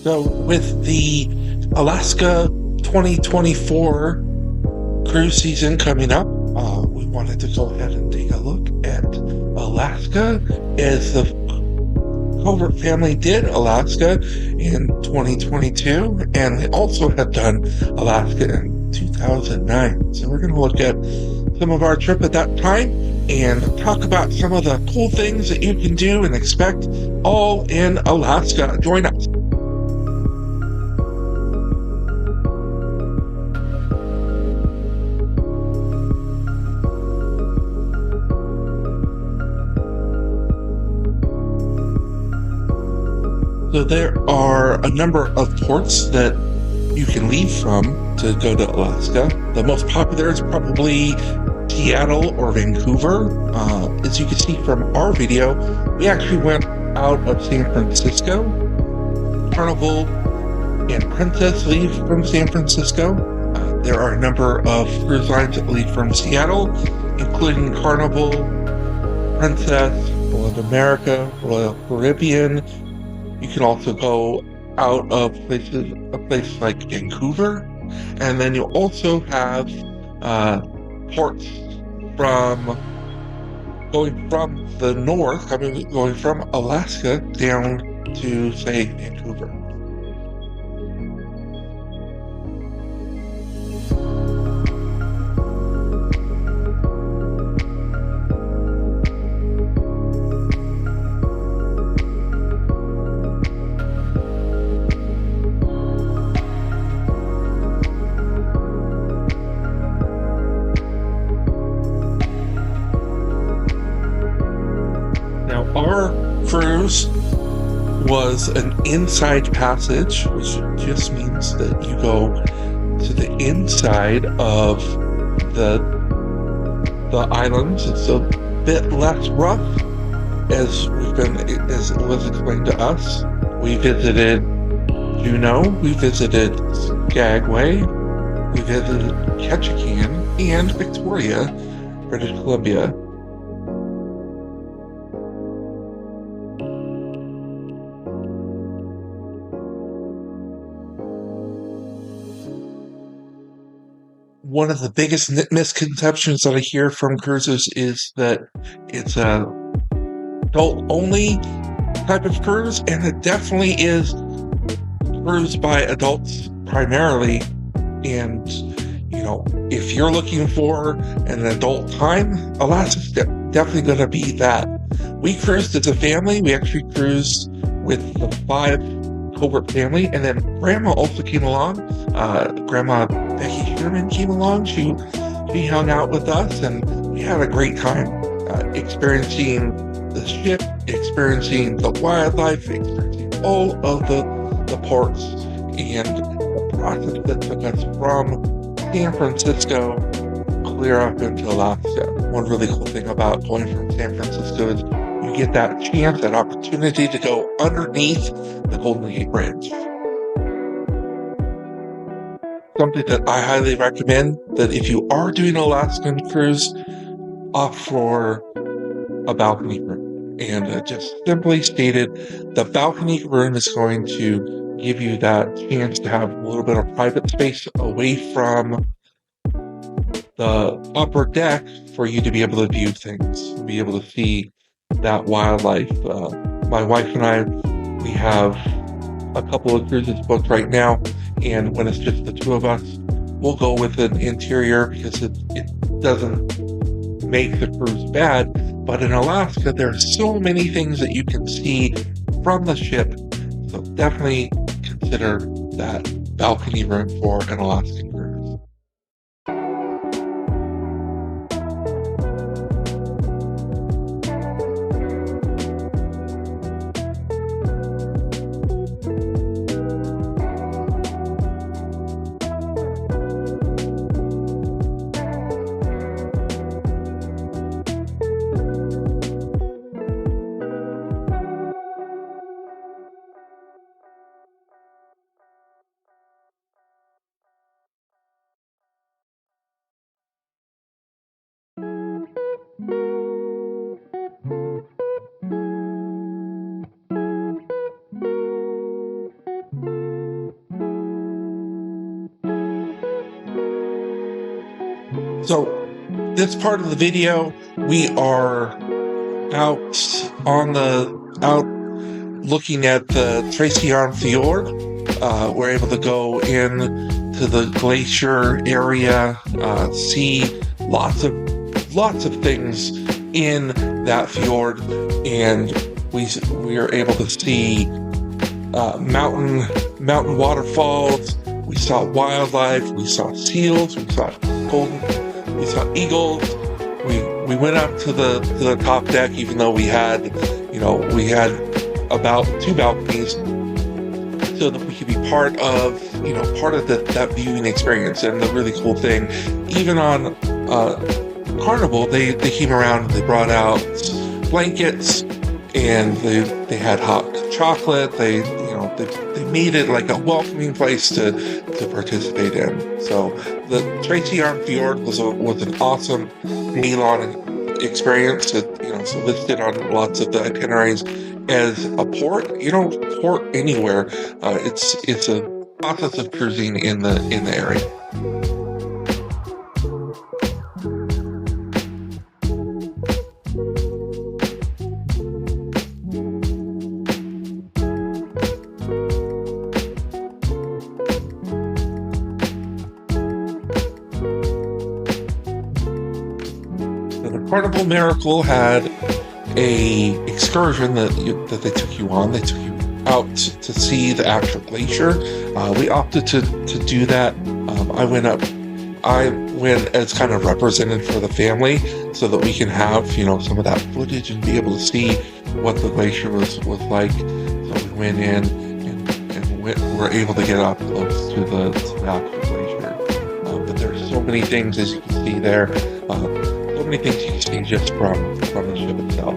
So, with the Alaska 2024 cruise season coming up, we wanted to go ahead and take a look at Alaska as the Covert family did Alaska in 2022, and they also have done Alaska in 2009. So, we're going to look at some of our trip at that time and talk about some of the cool things that you can do and expect all in Alaska. Join us. So there are a number of ports that you can leave from to go to Alaska. The most popular is probably Seattle or Vancouver. As you can see from our video, we actually went out of San Francisco. Carnival and Princess leave from San Francisco. There are a number of cruise lines that leave from Seattle, including Carnival, Princess, Royal America, Royal Caribbean. You can also go out of a place like Vancouver, and then you also have ports from going from the north, going from Alaska down to, say, Vancouver. Now, our cruise was an inside passage, which just means that you go to the inside of the islands. It's a bit less rough, as it was explained to us. We visited Juneau, we visited Skagway, we visited Ketchikan, and Victoria, British Columbia. One of the biggest misconceptions that I hear from cruises is that it's a adult-only type of cruise, and it definitely is cruised by adults primarily. And, if you're looking for an adult time, Alaska's definitely going to be that. We cruised as a family. We actually cruised with the 5 Covert family, and then Grandma also came along. Grandma Becky Sherman came along. She hung out with us, and we had a great time experiencing the ship, experiencing the wildlife, experiencing all of the ports, and the process that took us from San Francisco clear up into Alaska. One really cool thing about going from San Francisco is you get that chance, that opportunity to go underneath the Golden Gate Bridge. Something that I highly recommend, that if you are doing an Alaskan cruise, opt for a balcony room. And just simply stated, the balcony room is going to give you that chance to have a little bit of private space away from the upper deck for you to be able to view things, be able to see that wildlife. My wife and I, we have a couple of cruises booked right now, and when it's just the two of us, we'll go with an interior because it doesn't make the cruise bad. But in Alaska, there's so many things that you can see from the ship, so definitely consider that balcony room for an Alaskan So this part of the video, we are out looking at the Tracy Arm Fjord. We're able to go in to the glacier area, see lots of things in that fjord, and we are able to see mountain waterfalls. We saw wildlife. We saw seals. We saw eagles. We went up to the top deck, even though we had about 2 balconies, so that we could be part of that viewing experience. And the really cool thing, even on Carnival, they came around and they brought out blankets, and they had hot chocolate. They made it like a welcoming place to participate in. So the Tracy Arm Fjord was an awesome day-long experience. It's listed on lots of the itineraries as a port. You don't port anywhere. It's a process of cruising in the area. Carnival Miracle had a excursion that they took you on. They took you out to see the actual glacier. We opted to do that. I went as kind of represented for the family, so that we can have some of that footage and be able to see what the glacier was like. So we went in and were able to get up close to the actual glacier. But there's so many things, as you can see there. So many things you can see just from the ship itself.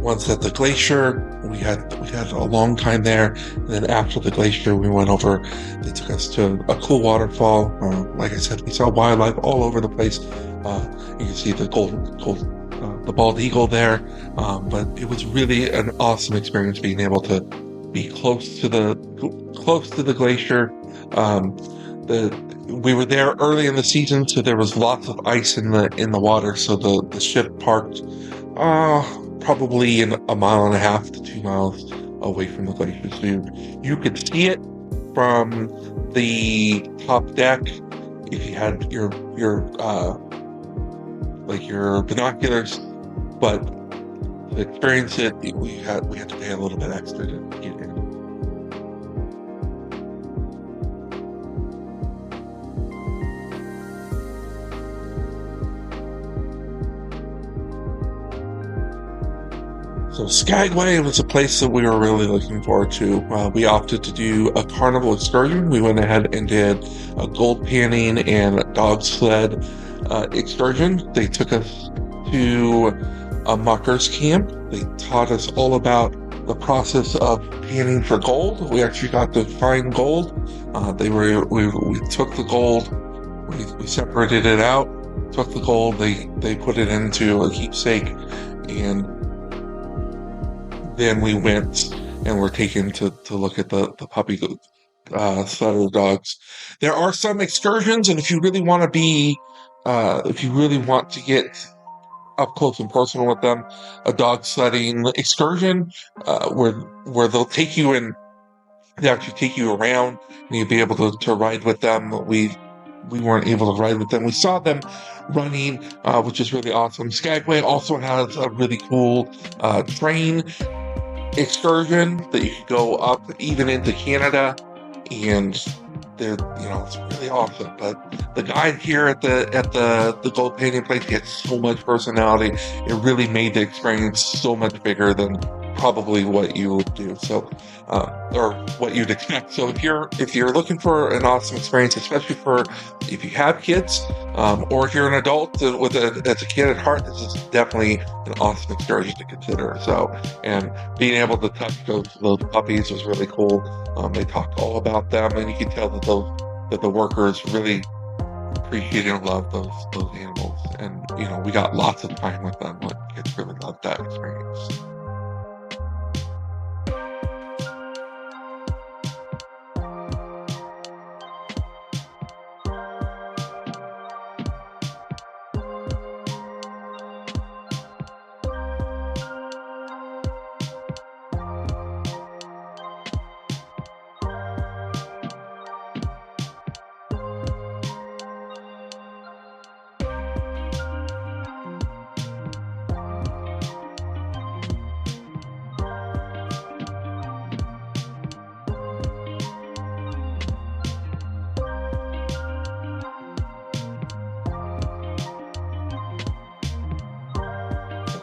Once at the glacier, we had a long time there, and then after the glacier, we went over. They took us to a cool waterfall. Like I said, we saw wildlife all over the place. You can see the the bald eagle there. But it was really an awesome experience being able to be close to the glacier. We were there early in the season, so there was lots of ice in the water. So the ship parked probably in 1.5 to 2 miles away from the glacier. So you could see it from the top deck if you had your binoculars, but to experience it, we had to pay a little bit extra to get in. So Skagway was a place that we were really looking forward to. We opted to do a carnival excursion. We went ahead and did a gold panning and dog sled excursion. They took us to a muckers camp. They taught us all about the process of panning for gold. We actually got to find gold. We took the gold, we separated it out, took the gold, they put it into a keepsake, and then we went and were taken to look at the sled of dogs. There are some excursions, and if you really want to get up close and personal with them, a dog sledding excursion, where they'll take you in. They actually take you around, and you'll be able to ride with them. We weren't able to ride with them. We saw them running, which is really awesome. Skagway also has a really cool train excursion that you can go up even into Canada, and it's really awesome. But the guide here at the gold painting place gets so much personality. It really made the experience so much bigger than probably what you would do. So, or what you'd expect. So if you're looking for an awesome experience, especially for if you have kids, or if you're an adult as a kid at heart, this is definitely an awesome excursion to consider. So, and being able to touch those puppies was really cool. They talked all about them, and you can tell that the workers really appreciate and love those animals. And we got lots of time with them. Like, kids really loved that experience.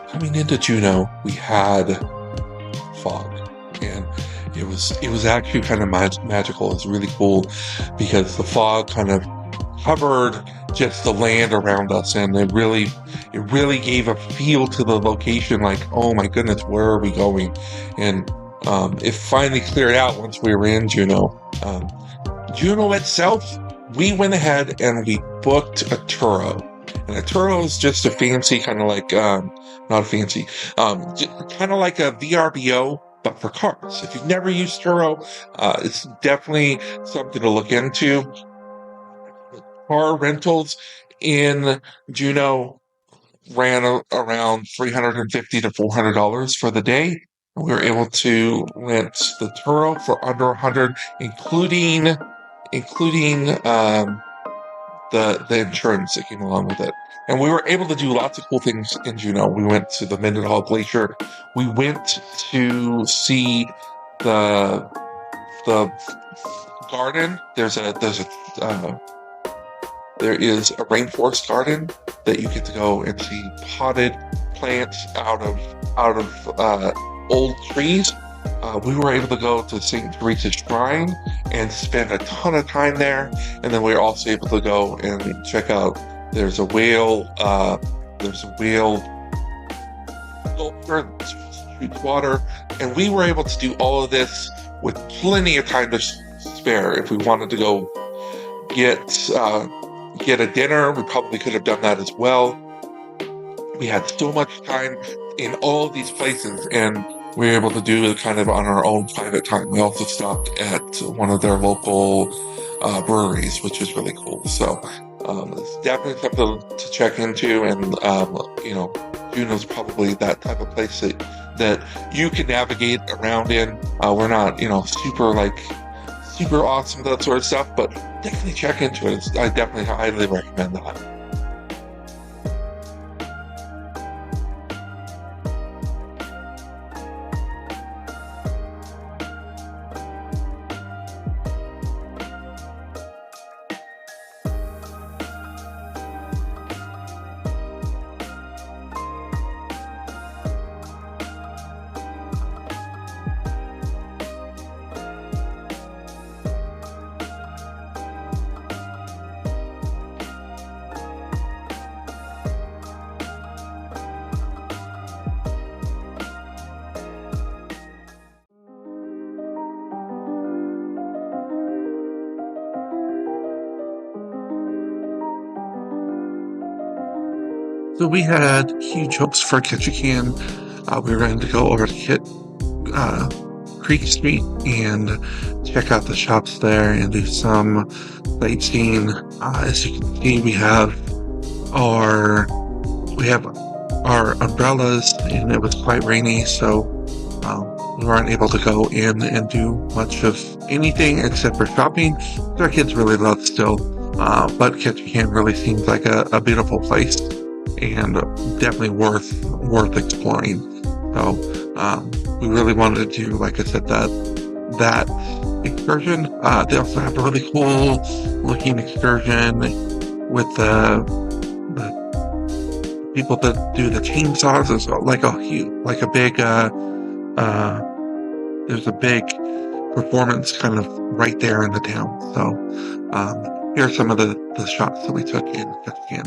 Coming into Juneau, we had fog, and it was actually kind of magical. It was really cool because the fog kind of covered just the land around us, and it really gave a feel to the location. Like, oh my goodness, where are we going? And it finally cleared out once we were in Juneau. Juneau itself, we went ahead and we booked a Turo. And a Turo is just a fancy kind of like, not a fancy, kind of like a VRBO, but for cars. If you've never used Turo, it's definitely something to look into. Car rentals in Juneau ran around $350 to $400 for the day. We were able to rent the Turo for under $100, including the insurance that came along with it. And we were able to do lots of cool things in Juneau. We went to the Mendenhall Glacier. We went to see the garden. There is a rainforest garden that you get to go and see potted plants out of old trees. We were able to go to St. Teresa's Shrine and spend a ton of time there. And then we were also able to go and check out, there's a whale sculpture that shoots water. And we were able to do all of this with plenty of time to spare. If we wanted to go get a dinner, we probably could have done that as well. We had so much time in all of these places, and we were able to do it kind of on our own private time. We also stopped at one of their local breweries, which is really cool. So it's definitely something to check into. And Juneau's probably that type of place that you can navigate around in. We're not super awesome, that sort of stuff, but definitely check into it. I definitely highly recommend that. So we had huge hopes for Ketchikan. We were going to go over to Creek Street and check out the shops there and do some sightseeing. As you can see, we have our umbrellas, and it was quite rainy, so we weren't able to go in and do much of anything except for shopping, which our kids really love still. But Ketchikan really seems like a beautiful place and definitely worth exploring. So we really wanted to do, like I said, that excursion. They also have a really cool looking excursion with the people that do the chainsaws. There's there's a big performance kind of right there in the town. So here are some of the shots that we took in Ketchikan.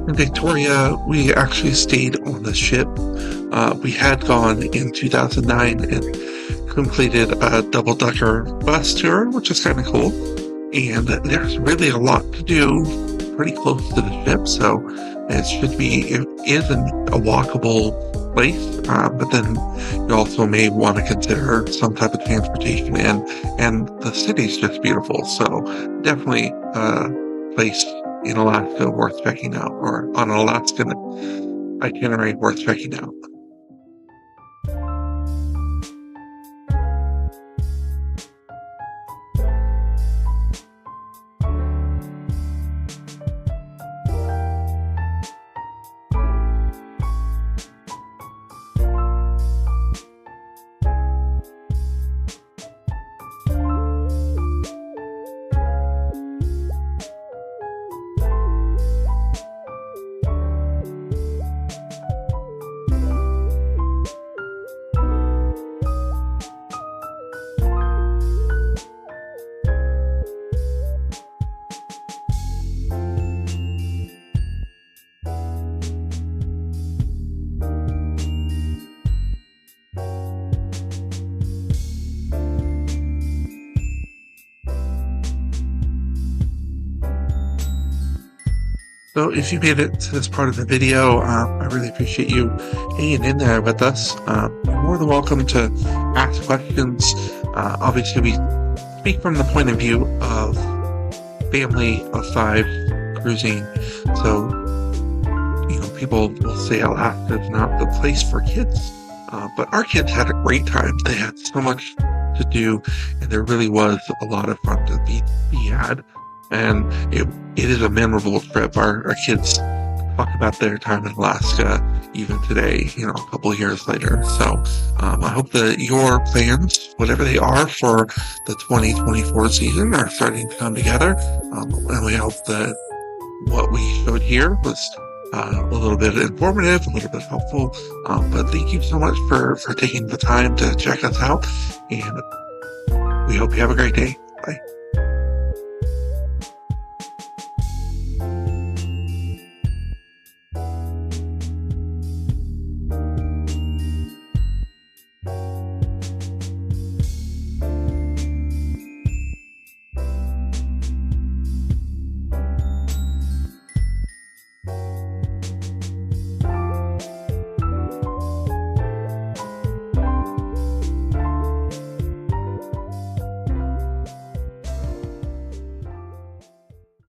In Victoria, we actually stayed on the ship. We had gone in 2009 and completed a double-decker bus tour, which is kind of cool. And there's really a lot to do pretty close to the ship, so it is a walkable place. But then you also may want to consider some type of transportation, and the city's just beautiful. So definitely a place in Alaska worth checking out, or on an Alaskan itinerary worth checking out. So if you made it to this part of the video, I really appreciate you hanging in there with us. You're more than welcome to ask questions. Obviously, we speak from the point of view of family of 5 cruising. So, people will say Alaska is not the place for kids. But our kids had a great time. They had so much to do, and there really was a lot of fun to be had. And it is a memorable trip. Our kids talk about their time in Alaska even today, a couple of years later. So I hope that your plans, whatever they are for the 2024 season, are starting to come together. And we hope that what we showed here was a little bit informative, a little bit helpful. But thank you so much for taking the time to check us out. And we hope you have a great day.